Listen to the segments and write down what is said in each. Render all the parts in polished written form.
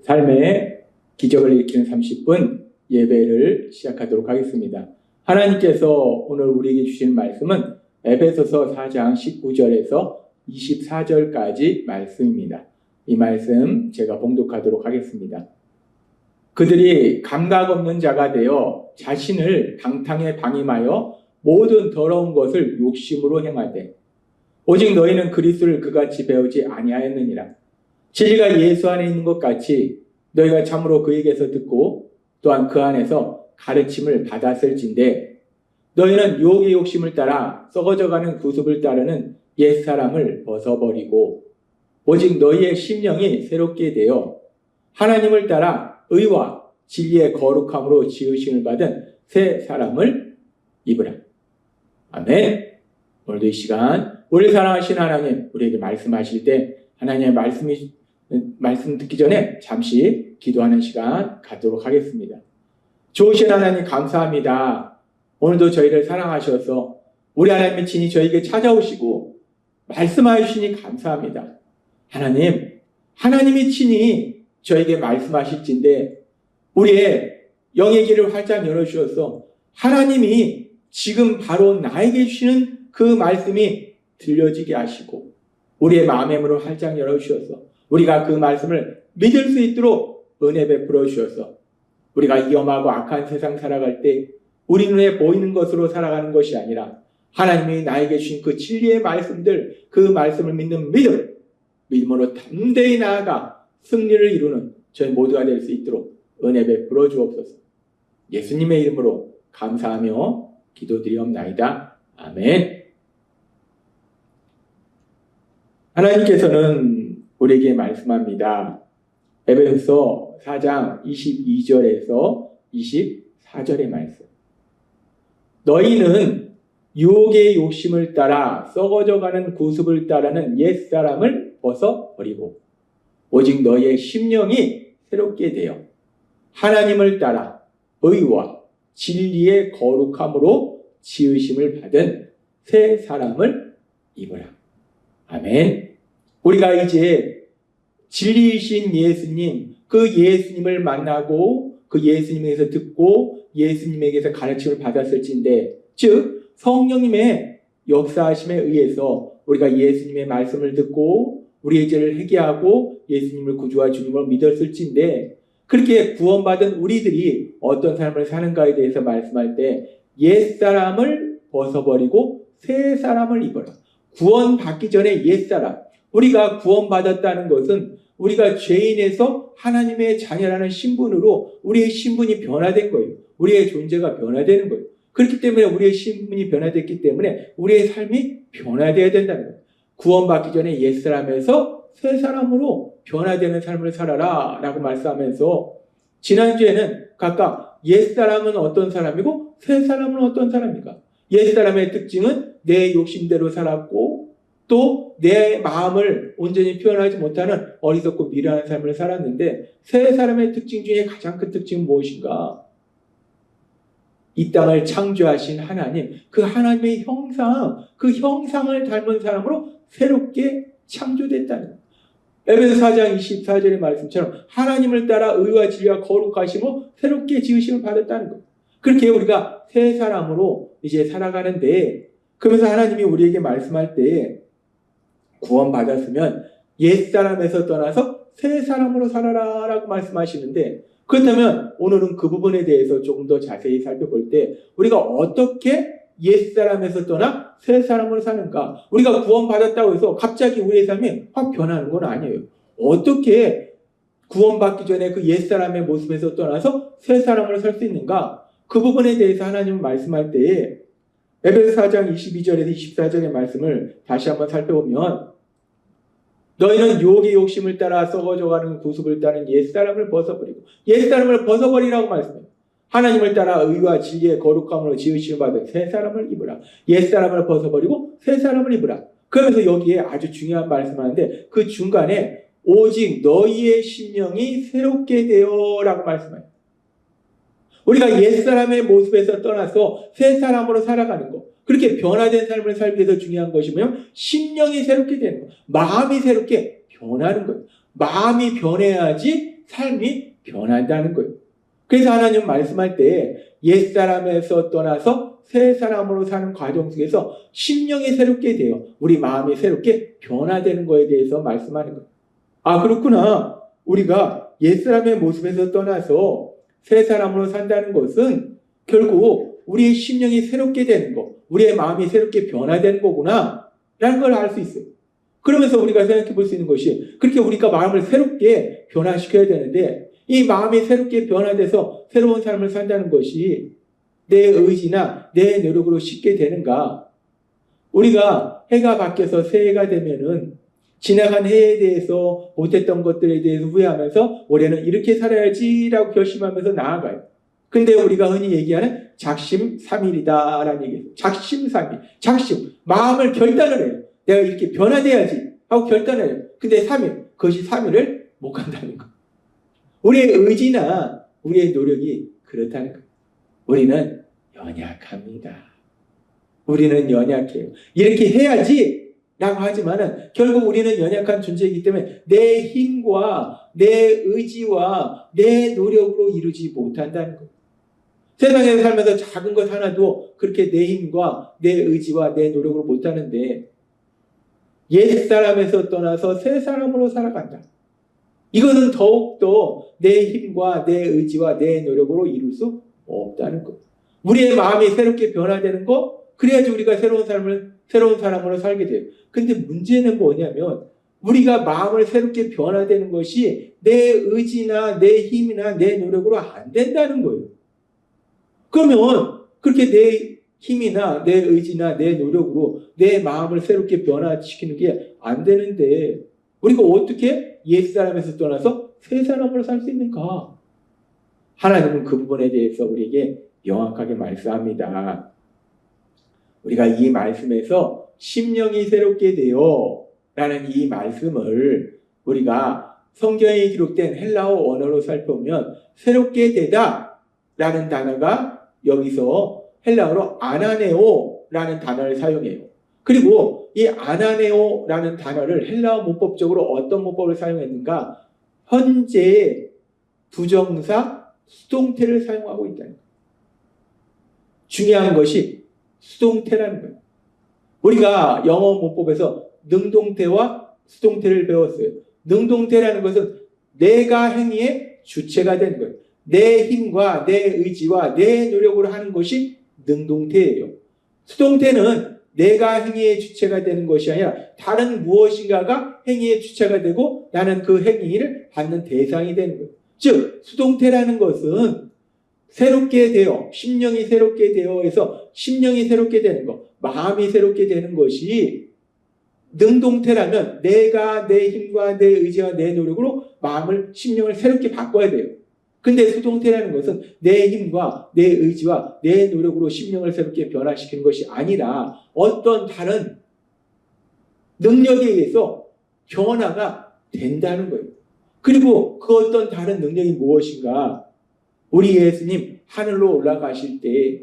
삶의 기적을 일으키는 30분 예배를 시작하도록 하겠습니다. 하나님께서 오늘 우리에게 주신 말씀은 에베소서 4장 19절에서 24절까지 말씀입니다. 이 말씀 제가 봉독하도록 하겠습니다. 그들이 감각 없는 자가 되어 자신을 방탕에 방임하여 모든 더러운 것을 욕심으로 행하되 오직 너희는 그리스도를 그같이 배우지 아니하였느니라. 진리가 예수 안에 있는 것 같이 너희가 참으로 그에게서 듣고 또한 그 안에서 가르침을 받았을진데 너희는 유혹의 욕심을 따라 썩어져가는 구습을 따르는 옛사람을 벗어버리고 오직 너희의 심령이 새롭게 되어 하나님을 따라 의와 진리의 거룩함으로 지으심을 받은 새 사람을 입으라. 아멘. 오늘도 이 시간 우리 사랑하신 하나님, 우리에게 말씀하실 때 하나님의 말씀 듣기 전에 잠시 기도하는 시간 갖도록 하겠습니다. 좋으신 하나님 감사합니다. 오늘도 저희를 사랑하셔서 우리 하나님의 친히 저희에게 찾아오시고 말씀하여 주시니 감사합니다. 하나님이 친히 저에게 말씀하실진데 우리의 영의 길을 활짝 열어주셔서 하나님이 지금 바로 나에게 주시는 그 말씀이 들려지게 하시고 우리의 마음의 문을 활짝 열어주셔서 우리가 그 말씀을 믿을 수 있도록 은혜 베풀어 주셔서 우리가 위험하고 악한 세상 살아갈 때 우리 눈에 보이는 것으로 살아가는 것이 아니라 하나님이 나에게 주신 그 진리의 말씀들, 그 말씀을 믿는 믿음으로 담대히 나아가 승리를 이루는 저희 모두가 될 수 있도록 은혜 베풀어 주옵소서. 예수님의 이름으로 감사하며 기도드리옵나이다. 아멘. 하나님께서는 우리에게 말씀합니다. 에베소서 4장 22절에서 24절의 말씀. 너희는 유혹의 욕심을 따라 썩어져가는 구습을 따르는 옛사람을 벗어버리고 오직 너희의 심령이 새롭게 되어 하나님을 따라 의와 진리의 거룩함으로 지으심을 받은 새 사람을 입으라. 아멘. 우리가 이제 진리이신 예수님, 그 예수님을 만나고 그 예수님에게서 듣고 예수님에게서 가르침을 받았을진데, 즉 성령님의 역사하심에 의해서 우리가 예수님의 말씀을 듣고 우리의 죄를 회개하고 예수님을 구주와 주님으로 믿었을진데, 그렇게 구원받은 우리들이 어떤 삶을 사는가에 대해서 말씀할 때 옛사람을 벗어버리고 새 사람을 입어라. 구원받기 전에 옛사람, 우리가 구원받았다는 것은 우리가 죄인에서 하나님의 자녀라는 신분으로 우리의 신분이 변화된 거예요. 우리의 존재가 변화되는 거예요. 그렇기 때문에 우리의 신분이 변화됐기 때문에 우리의 삶이 변화되어야 된다는 거예요. 구원받기 전에 옛사람에서 새 사람으로 변화되는 삶을 살아라 라고 말씀하면서 지난주에는 각각 옛사람은 어떤 사람이고 새 사람은 어떤 사람인가? 옛사람의 특징은 내 욕심대로 살았고 또 내 마음을 온전히 표현하지 못하는 어리석고 미련한 삶을 살았는데 새 사람의 특징 중에 가장 큰 특징은 무엇인가? 이 땅을 창조하신 하나님, 그 하나님의 형상, 그 형상을 닮은 사람으로 새롭게 창조됐다는 거예요. 에베소 4장 24절의 말씀처럼 하나님을 따라 의와 진리와 거룩하심으로 새롭게 지으심을 받았다는 거예요. 그렇게 우리가 새 사람으로 이제 살아가는데, 그러면서 하나님이 우리에게 말씀할 때 구원받았으면 옛사람에서 떠나서 새 사람으로 살아라 라고 말씀하시는데, 그렇다면 오늘은 그 부분에 대해서 조금 더 자세히 살펴볼 때 우리가 어떻게 옛사람에서 떠나 새 사람으로 사는가? 우리가 구원받았다고 해서 갑자기 우리의 삶이 확 변하는 건 아니에요. 어떻게 구원받기 전에 그 옛사람의 모습에서 떠나서 새 사람으로 살 수 있는가? 그 부분에 대해서 하나님은 말씀할 때에 에베소 4장 22절에서 24절의 말씀을 다시 한번 살펴보면 너희는 유혹의 욕심을 따라 썩어져가는 구습을 따른 옛사람을 벗어버리고 옛사람을 벗어버리라고 말씀해요. 하나님을 따라 의와 진리의 거룩함으로 지으심을 받은 새 사람을 입으라. 옛사람을 벗어버리고 새 사람을 입으라. 그러면서 여기에 아주 중요한 말씀하는데 그 중간에 오직 너희의 심령이 새롭게 되어라고 말씀해요. 우리가 옛사람의 모습에서 떠나서 새 사람으로 살아가는 것, 그렇게 변화된 삶을 살기 위해서 중요한 것이 뭐냐면 심령이 새롭게 되는 것, 마음이 새롭게 변하는 거예요. 마음이 변해야지 삶이 변한다는 거예요. 그래서 하나님 말씀할 때 옛사람에서 떠나서 새 사람으로 사는 과정 속에서 심령이 새롭게 돼요. 우리 마음이 새롭게 변화되는 거에 대해서 말씀하는 거예요. 아, 그렇구나. 우리가 옛사람의 모습에서 떠나서 새 사람으로 산다는 것은 결국 우리의 심령이 새롭게 되는 거, 우리의 마음이 새롭게 변화되는 거구나 라는 걸 알 수 있어요. 그러면서 우리가 생각해 볼 수 있는 것이, 그렇게 우리가 마음을 새롭게 변화시켜야 되는데, 이 마음이 새롭게 변화돼서 새로운 삶을 산다는 것이 내 의지나 내 노력으로 쉽게 되는가? 우리가 해가 바뀌어서 새해가 되면은 지나간 해에 대해서 못했던 것들에 대해서 후회하면서 올해는 이렇게 살아야지라고 결심하면서 나아가요. 근데 우리가 흔히 얘기하는 작심삼일이다라는 얘기예요. 작심삼일. 작심. 마음을 결단을 해요. 내가 이렇게 변화돼야지 하고 결단을 해요. 근데 3일. 그것이 3일을 못 간다는 거예요. 우리의 의지나 우리의 노력이 그렇다는 거예요. 우리는 연약합니다. 우리는 연약해요. 이렇게 해야지 라고 하지만은 결국 우리는 연약한 존재이기 때문에 내 힘과 내 의지와 내 노력으로 이루지 못한다는 거예요. 세상에서 살면서 작은 것 하나도 그렇게 내 힘과 내 의지와 내 노력으로 못하는데 옛사람에서 떠나서 새 사람으로 살아간다. 이거는 더욱더 내 힘과 내 의지와 내 노력으로 이룰 수 없다는 것. 우리의 마음이 새롭게 변화되는 것, 그래야지 우리가 새로운 사람으로 살게 돼요. 근데 문제는 뭐냐면 우리가 마음을 새롭게 변화되는 것이 내 의지나 내 힘이나 내 노력으로 안 된다는 거예요. 그러면 그렇게 내 힘이나 내 의지나 내 노력으로 내 마음을 새롭게 변화시키는 게 안 되는데 우리가 어떻게 옛사람에서 떠나서 새 사람으로 살 수 있는가? 하나님은 그 부분에 대해서 우리에게 명확하게 말씀합니다. 우리가 이 말씀에서 심령이 새롭게 되어 라는 이 말씀을 우리가 성경에 기록된 헬라어 언어로 살펴보면 새롭게 되다 라는 단어가 여기서 헬라어로 아나네오 라는 단어를 사용해요. 그리고 이 아나네오 라는 단어를 헬라어 문법적으로 어떤 문법을 사용했는가? 현재 부정사 수동태를 사용하고 있다는 거예요. 중요한 것이 수동태라는 거예요. 우리가 영어 문법에서 능동태와 수동태를 배웠어요. 능동태라는 것은 내가 행위의 주체가 되는 거예요. 내 힘과 내 의지와 내 노력으로 하는 것이 능동태예요. 수동태는 내가 행위의 주체가 되는 것이 아니라 다른 무엇인가가 행위의 주체가 되고 나는 그 행위를 받는 대상이 되는 거예요. 즉 수동태라는 것은 새롭게 되어, 심령이 새롭게 되어 해서 심령이 새롭게 되는 것, 마음이 새롭게 되는 것이 능동태라면 내가 내 힘과 내 의지와 내 노력으로 마음을, 심령을 새롭게 바꿔야 돼요. 근데 수동태라는 것은 내 힘과 내 의지와 내 노력으로 심령을 새롭게 변화시키는 것이 아니라 어떤 다른 능력에 의해서 변화가 된다는 거예요. 그리고 그 어떤 다른 능력이 무엇인가? 우리 예수님 하늘로 올라가실 때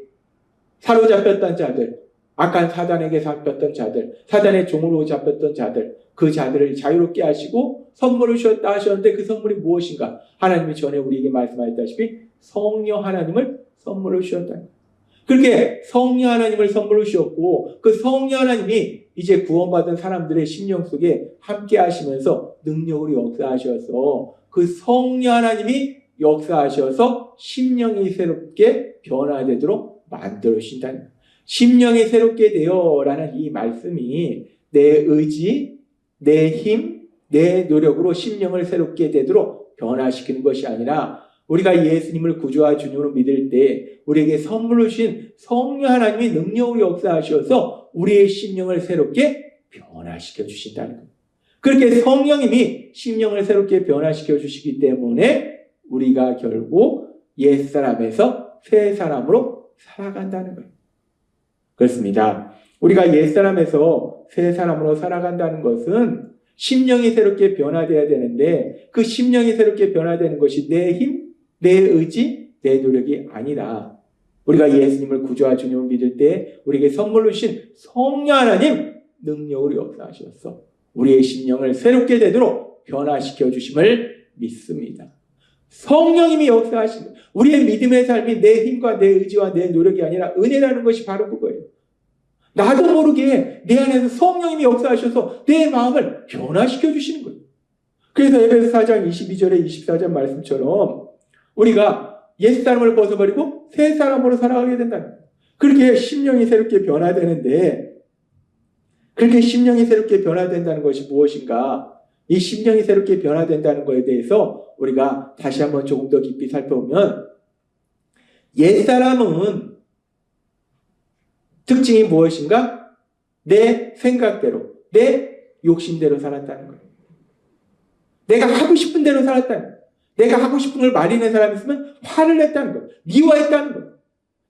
사로잡혔던 자들, 악한 사단에게 잡혔던 자들, 사단의 종으로 잡혔던 자들, 그 자들을 자유롭게 하시고 선물을 주셨다 하셨는데 그 선물이 무엇인가? 하나님이 전에 우리에게 말씀하셨다시피 성령 하나님을 선물로 주셨다. 그렇게 성령 하나님을 선물로 주셨고 그 성령 하나님이 이제 구원받은 사람들의 심령 속에 함께 하시면서 능력으로 역사하셔서 그 성령 하나님이 역사하셔서 심령이 새롭게 변화되도록 만들어 주신다는 거예요. 심령이 새롭게 되어라는 이 말씀이 내 의지, 내 힘, 내 노력으로 심령을 새롭게 되도록 변화시키는 것이 아니라 우리가 예수님을 구주와 주님으로 믿을 때 우리에게 선물로 주신 성령 하나님이 능력으로 역사하셔서 우리의 심령을 새롭게 변화시켜 주신다는 거예요. 그렇게 성령님이 심령을 새롭게 변화시켜 주시기 때문에 우리가 결국 옛사람에서 새 사람으로 살아간다는 거예요. 그렇습니다. 우리가 옛사람에서 새 사람으로 살아간다는 것은 심령이 새롭게 변화되어야 되는데 그 심령이 새롭게 변화되는 것이 내 힘, 내 의지, 내 노력이 아니라 우리가 예수님을 구주와 주님을 믿을 때 우리에게 선물로 주신 성령 하나님 능력으로 역사하셔서 우리의 심령을 새롭게 되도록 변화시켜 주심을 믿습니다. 성령님이 역사하신 거예요. 우리의 믿음의 삶이 내 힘과 내 의지와 내 노력이 아니라 은혜라는 것이 바로 그거예요. 나도 모르게 내 안에서 성령님이 역사하셔서 내 마음을 변화시켜 주시는 거예요. 그래서 에베소 4장 22절에 24절 말씀처럼 우리가 옛사람을 벗어버리고 새 사람으로 살아가게 된다는 거예요. 그렇게 심령이 새롭게 변화되는데, 그렇게 심령이 새롭게 변화된다는 것이 무엇인가? 이 심령이 새롭게 변화된다는 것에 대해서 우리가 다시 한번 조금 더 깊이 살펴보면, 옛사람은 특징이 무엇인가? 내 생각대로, 내 욕심대로 살았다는 거예요. 내가 하고 싶은 대로 살았다는 거예요. 내가 하고 싶은 걸 말리는 사람이 있으면 화를 냈다는 거예요. 미워했다는 거예요.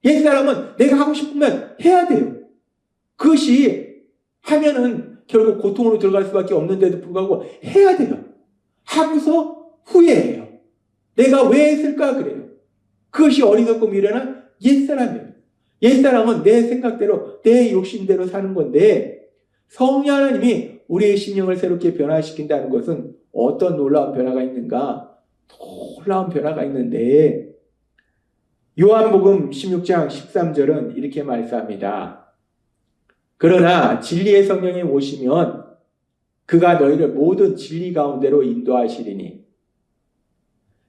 옛사람은 내가 하고 싶으면 해야 돼요. 그것이 하면은 결국 고통으로 들어갈 수밖에 없는데도 불구하고 해야 돼요. 하고서 후회해요. 내가 왜 했을까 그래요. 그것이 어리석고 미련한 옛사람이에요. 옛사람은 내 생각대로 내 욕심대로 사는 건데, 성령 하나님이 우리의 심령을 새롭게 변화시킨다는 것은 어떤 놀라운 변화가 있는가? 놀라운 변화가 있는데, 요한복음 16장 13절은 이렇게 말씀합니다. 그러나 진리의 성령이 오시면 그가 너희를 모든 진리 가운데로 인도하시리니.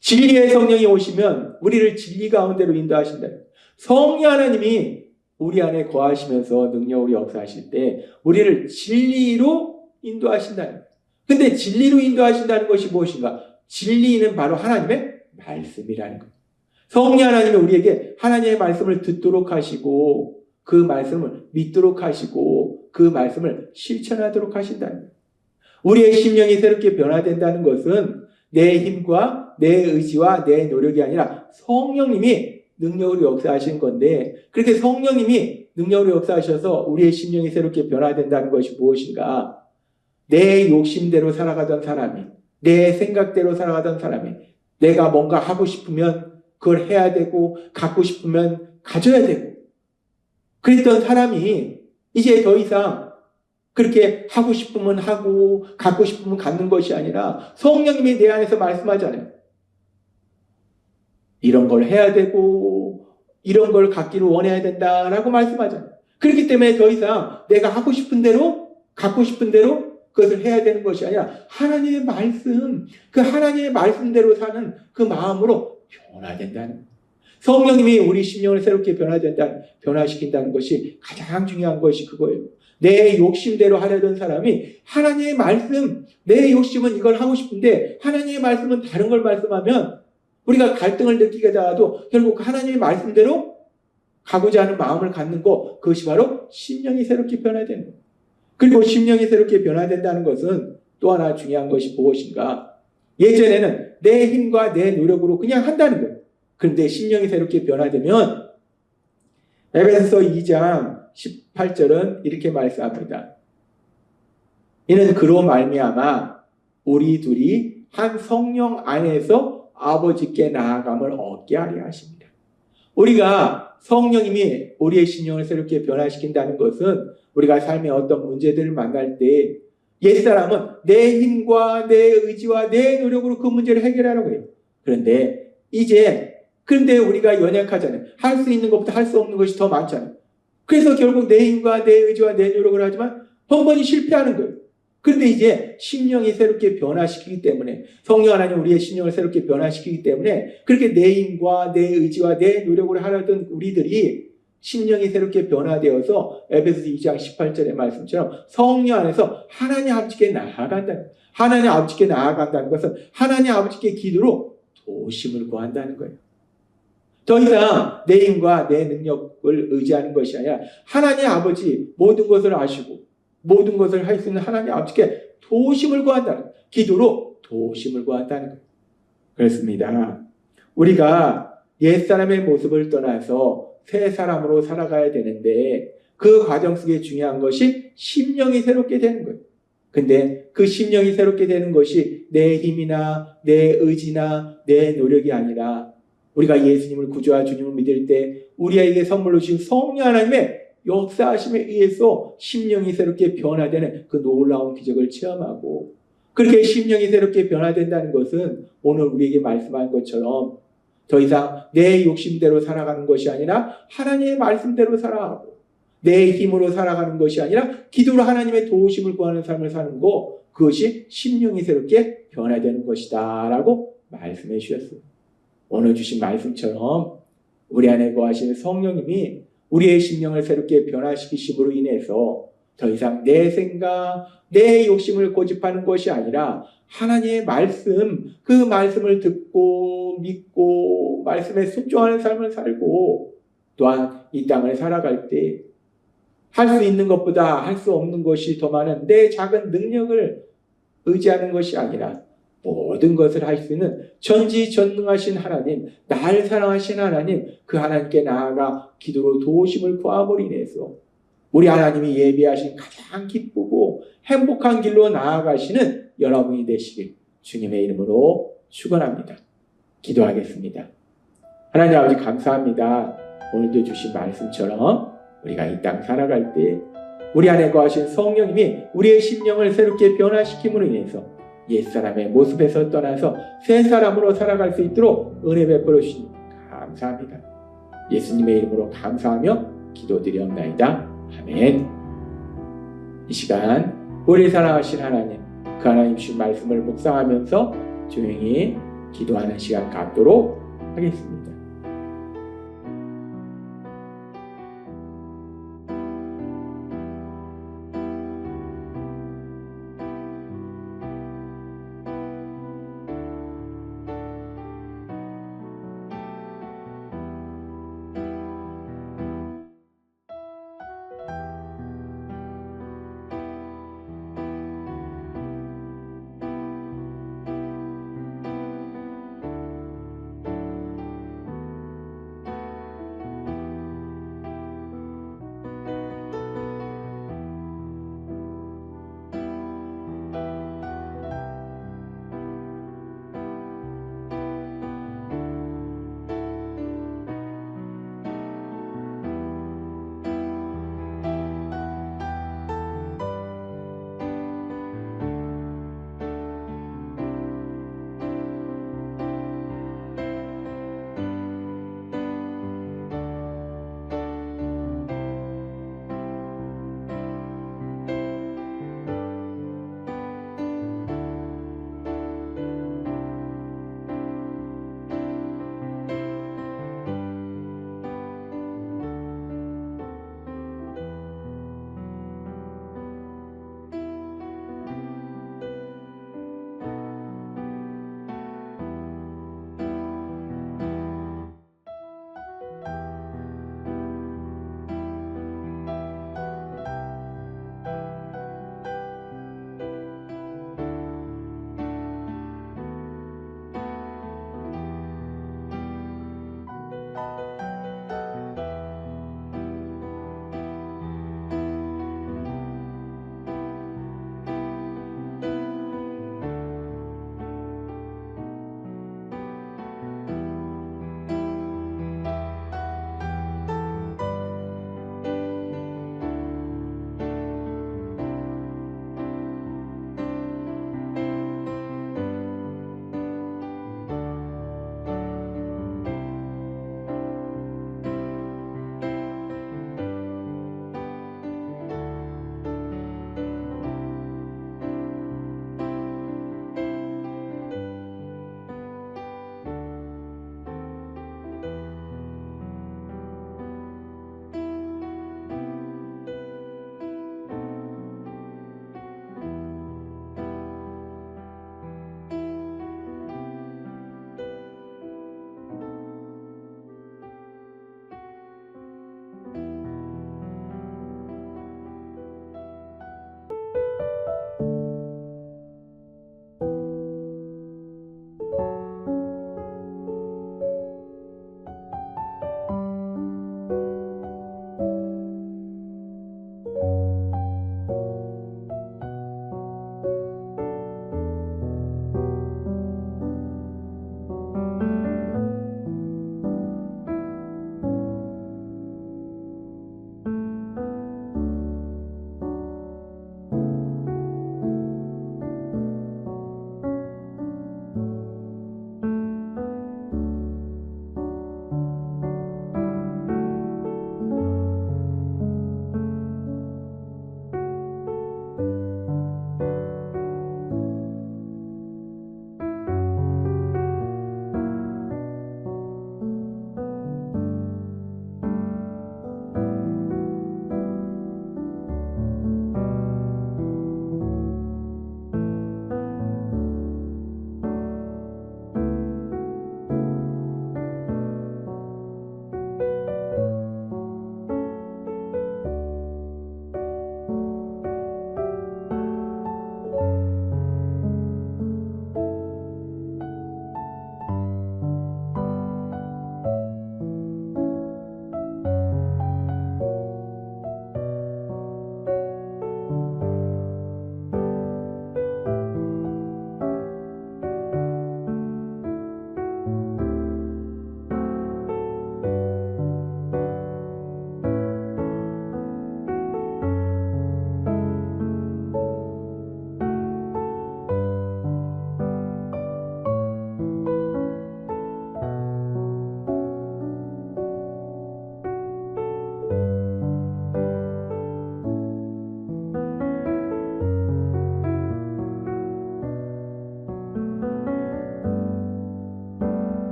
진리의 성령이 오시면 우리를 진리 가운데로 인도하신다. 성령 하나님이 우리 안에 거하시면서 능력으로 역사하실 때 우리를 진리로 인도하신다는. 근데 진리로 인도하신다는 것이 무엇인가? 진리는 바로 하나님의 말씀이라는 것. 성령 하나님이 우리에게 하나님의 말씀을 듣도록 하시고 그 말씀을 믿도록 하시고 그 말씀을 실천하도록 하신다는 것. 우리의 심령이 새롭게 변화된다는 것은 내 힘과 내 의지와 내 노력이 아니라 성령님이 능력으로 역사하신 건데, 그렇게 성령님이 능력으로 역사하셔서 우리의 심령이 새롭게 변화된다는 것이 무엇인가? 내 욕심대로 살아가던 사람이, 내 생각대로 살아가던 사람이, 내가 뭔가 하고 싶으면 그걸 해야 되고 갖고 싶으면 가져야 되고 그랬던 사람이 이제 더 이상 그렇게 하고 싶으면 하고 갖고 싶으면 갖는 것이 아니라 성령님이 내 안에서 말씀하잖아요. 이런 걸 해야 되고 이런 걸 갖기를 원해야 된다라고 말씀하잖아요. 그렇기 때문에 더 이상 내가 하고 싶은 대로 갖고 싶은 대로 그것을 해야 되는 것이 아니라 하나님의 말씀, 그 하나님의 말씀대로 사는 그 마음으로 변화된다는 거예요. 성령님이 우리 심령을 새롭게 변화시킨다는 것이 가장 중요한 것이 그거예요. 내 욕심대로 하려던 사람이 하나님의 말씀, 내 욕심은 이걸 하고 싶은데 하나님의 말씀은 다른 걸 말씀하면 우리가 갈등을 느끼게 되어도 결국 하나님의 말씀대로 가고자 하는 마음을 갖는 것, 그것이 바로 심령이 새롭게 변화되는 거예요. 그리고 심령이 새롭게 변화된다는 것은 또 하나 중요한 것이 무엇인가? 예전에는 내 힘과 내 노력으로 그냥 한다는 거예요. 그런데 심령이 새롭게 변화되면 에베소서 2장 18절은 이렇게 말씀합니다. 이는 그로 말미암아 우리 둘이 한 성령 안에서 아버지께 나아감을 얻게 하려 하십니다. 우리가 성령님이 우리의 심령을 새롭게 변화시킨다는 것은 우리가 삶의 어떤 문제들을 만날 때 옛사람은 내 힘과 내 의지와 내 노력으로 그 문제를 해결하려고 해요. 그런데 우리가 연약하잖아요. 할 수 있는 것보다 할 수 없는 것이 더 많잖아요. 그래서 결국 내 힘과 내 의지와 내 노력을 하지만 번번이 실패하는 거예요. 그런데 이제 심령이 새롭게 변화시키기 때문에, 성령 하나님 우리의 심령을 새롭게 변화시키기 때문에 그렇게 내 힘과 내 의지와 내 노력을 하려던 우리들이 심령이 새롭게 변화되어서 에베소서 2장 18절의 말씀처럼 성령 안에서 하나님 아버지께 나아간다는, 하나님 아버지께 나아간다는 것은 하나님 아버지께 기도로 도심을 구한다는 거예요. 더 이상 내 힘과 내 능력을 의지하는 것이 아니라 하나님 아버지 모든 것을 아시고 모든 것을 할 수 있는 하나님 아버지께 도심을 구한다는 거예요. 기도로 도심을 구한다는 거예요. 그렇습니다. 우리가 옛사람의 모습을 떠나서 새 사람으로 살아가야 되는데 그 과정 속에 중요한 것이 심령이 새롭게 되는 거예요. 근데 그 심령이 새롭게 되는 것이 내 힘이나 내 의지나 내 노력이 아니라 우리가 예수님을 구주와 주님을 믿을 때 우리에게 선물로 주신 성령 하나님의 역사하심에 의해서 심령이 새롭게 변화되는 그 놀라운 기적을 체험하고 그렇게 심령이 새롭게 변화된다는 것은 오늘 우리에게 말씀한 것처럼 더 이상 내 욕심대로 살아가는 것이 아니라 하나님의 말씀대로 살아가고 내 힘으로 살아가는 것이 아니라 기도로 하나님의 도우심을 구하는 삶을 사는 것, 그것이 심령이 새롭게 변화되는 것이다 라고 말씀해 주셨어요. 오늘 주신 말씀처럼 우리 안에 거하시는 성령님이 우리의 심령을 새롭게 변화시키심으로 인해서 더 이상 내 생각, 내 욕심을 고집하는 것이 아니라 하나님의 말씀, 그 말씀을 듣고 믿고 말씀에 순종하는 삶을 살고 또한 이 땅을 살아갈 때 할 수 있는 것보다 할 수 없는 것이 더 많은 내 작은 능력을 의지하는 것이 아니라 모든 것을 할 수 있는 전지전능하신 하나님, 날 사랑하신 하나님, 그 하나님께 나아가 기도로 도우심을 구함으로 인해서 우리 하나님이 예비하신 가장 기쁘고 행복한 길로 나아가시는 여러분이 되시길 주님의 이름으로 축원합니다. 기도하겠습니다. 하나님 아버지 감사합니다. 오늘도 주신 말씀처럼 우리가 이 땅 살아갈 때 우리 안에 거하신 성령님이 우리의 심령을 새롭게 변화시킴으로 인해서 옛사람의 모습에서 떠나서 새 사람으로 살아갈 수 있도록 은혜 베풀어 주시니 감사합니다. 예수님의 이름으로 감사하며 기도드리옵나이다. 아멘. 이 시간 우리 사랑하신 하나님, 그 하나님 주신 말씀을 묵상하면서 조용히 기도하는 시간 갖도록 하겠습니다.